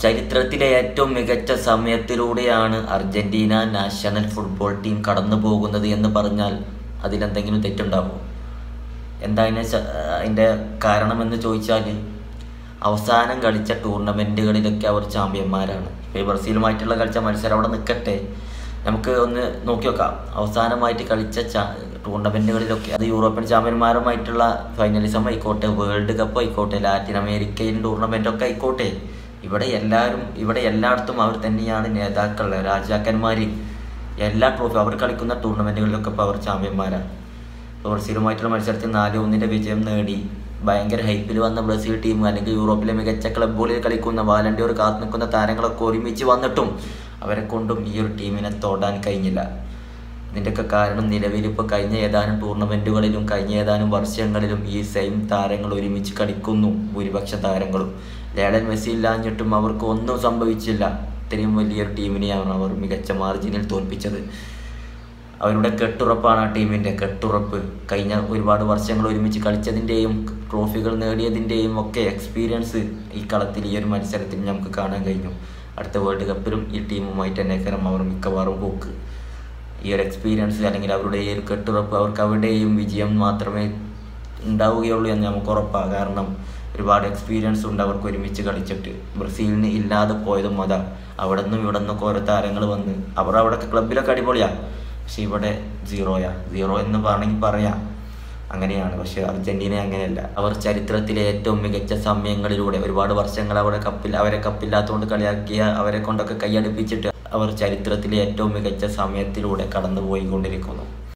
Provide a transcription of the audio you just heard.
ചരിത്രത്തിലെ ഏറ്റവും മികച്ച സമയത്തിലൂടെയാണ് അർജന്റീന നാഷണൽ ഫുട്ബോൾ ടീം കടന്നു പോകുന്നത് എന്ന് പറഞ്ഞാൽ അതിലെന്തെങ്കിലും തെറ്റുണ്ടാവുമോ? എന്താ അതിൻ്റെ കാരണമെന്ന് ചോദിച്ചാൽ, അവസാനം കളിച്ച ടൂർണമെൻറ്റുകളിലൊക്കെ അവർ ചാമ്പ്യന്മാരാണ്. ഇപ്പോൾ ബ്രസീലുമായിട്ടുള്ള കളിച്ച മത്സരം അവിടെ നിൽക്കട്ടെ, നമുക്ക് ഒന്ന് നോക്കി നോക്കാം. അവസാനമായിട്ട് കളിച്ച ടൂർണമെൻറ്റുകളിലൊക്കെ അത് യൂറോപ്യൻ ചാമ്പ്യന്മാരുമായിട്ടുള്ള ഫൈനലിസം ആയിക്കോട്ടെ, വേൾഡ് കപ്പ് ആയിക്കോട്ടെ, ലാറ്റിൻ അമേരിക്കൻ ടൂർണമെൻറ്റൊക്കെ ആയിക്കോട്ടെ, ഇവിടെ എല്ലായിടത്തും അവർ തന്നെയാണ് നേതാക്കൾ, രാജാക്കന്മാർ. എല്ലാ ട്രോഫി അവർ കളിക്കുന്ന ടൂർണമെൻറ്റുകളിലൊക്കെ ഇപ്പോൾ അവർ ചാമ്പ്യന്മാരാണ്. ഇപ്പോൾ ബ്രസീലുമായിട്ടുള്ള മത്സരത്തിൽ 4-1 വിജയം നേടി ഭയങ്കര ഹൈപ്പിൽ വന്ന ബ്രസീൽ ടീം, അല്ലെങ്കിൽ യൂറോപ്പിലെ മികച്ച ക്ലബ്ബുകളിൽ കളിക്കുന്ന വാലണ്ടിയർ കാത്തു നിൽക്കുന്ന താരങ്ങളൊക്കെ ഒരുമിച്ച് വന്നിട്ടും അവരെ കൊണ്ടും ഈ ഒരു ടീമിനെ തൊടാൻ കഴിഞ്ഞില്ല. ഇതിൻ്റെയൊക്കെ കാരണം നിലവിലിപ്പോൾ കഴിഞ്ഞ ഏതാനും ടൂർണമെൻറ്റുകളിലും കഴിഞ്ഞ ഏതാനും വർഷങ്ങളിലും ഈ സെയിം താരങ്ങൾ ഒരുമിച്ച് കളിക്കുന്നു. ഭൂരിപക്ഷ താരങ്ങളും ലയണൽ മെസ്സി ഇല്ലാഞ്ഞിട്ടും അവർക്ക് ഒന്നും സംഭവിച്ചില്ല. ഇത്രയും വലിയൊരു ടീമിനെയാണ് അവർ മികച്ച മാർജിനിൽ തോൽപ്പിച്ചത്. അവരുടെ കെട്ടുറപ്പാണ് ആ ടീമിൻ്റെ കെട്ടുറപ്പ്. കഴിഞ്ഞ ഒരുപാട് വർഷങ്ങൾ ഒരുമിച്ച് കളിച്ചതിൻ്റെയും ട്രോഫികൾ നേടിയതിൻ്റെയും ഒക്കെ എക്സ്പീരിയൻസ് ഈ കളത്തിൽ, ഈ ഒരു മത്സരത്തിൽ നമുക്ക് കാണാൻ കഴിഞ്ഞു. അടുത്ത വേൾഡ് കപ്പിലും ഈ ടീമുമായിട്ട് തന്നെ അവർ മിക്കവാറും പോക്ക്. ഈ ഒരു എക്സ്പീരിയൻസ് അല്ലെങ്കിൽ അവരുടെ ഈ ഒരു കെട്ടുറപ്പ്, അവർക്ക് അവിടെയും വിജയം മാത്രമേ ഉണ്ടാവുകയുള്ളൂ എന്ന് നമുക്ക് ഉറപ്പാണ്. കാരണം ഒരുപാട് എക്സ്പീരിയൻസ് ഉണ്ട് അവർക്ക് ഒരുമിച്ച് കളിച്ചിട്ട്. ബ്രസീലിന് ഇല്ലാതെ പോയതും അതാ. അവിടെ നിന്നും ഇവിടെ നിന്നൊക്കെ ഓരോ താരങ്ങൾ വന്ന് അവർ അവിടെ ക്ലബിലൊക്കെ അടിപൊളിയാണ്, പക്ഷെ ഇവിടെ സീറോ എന്ന് വേണമെങ്കിൽ പറയാം. അങ്ങനെയാണ്. പക്ഷെ അർജന്റീന അങ്ങനെയല്ല. അവർ ചരിത്രത്തിലെ ഏറ്റവും മികച്ച സമയങ്ങളിലൂടെ ഒരുപാട് വർഷങ്ങൾ അവരെ കപ്പില്ലാത്തതുകൊണ്ട് കളിയാക്കിയ അവരെ കൊണ്ടൊക്കെ കൈയടുപ്പിച്ചിട്ട് അവർ ചരിത്രത്തിലെ ഏറ്റവും മികച്ച സമയത്തിലൂടെ കടന്നു പോയിക്കൊണ്ടിരിക്കുന്നു.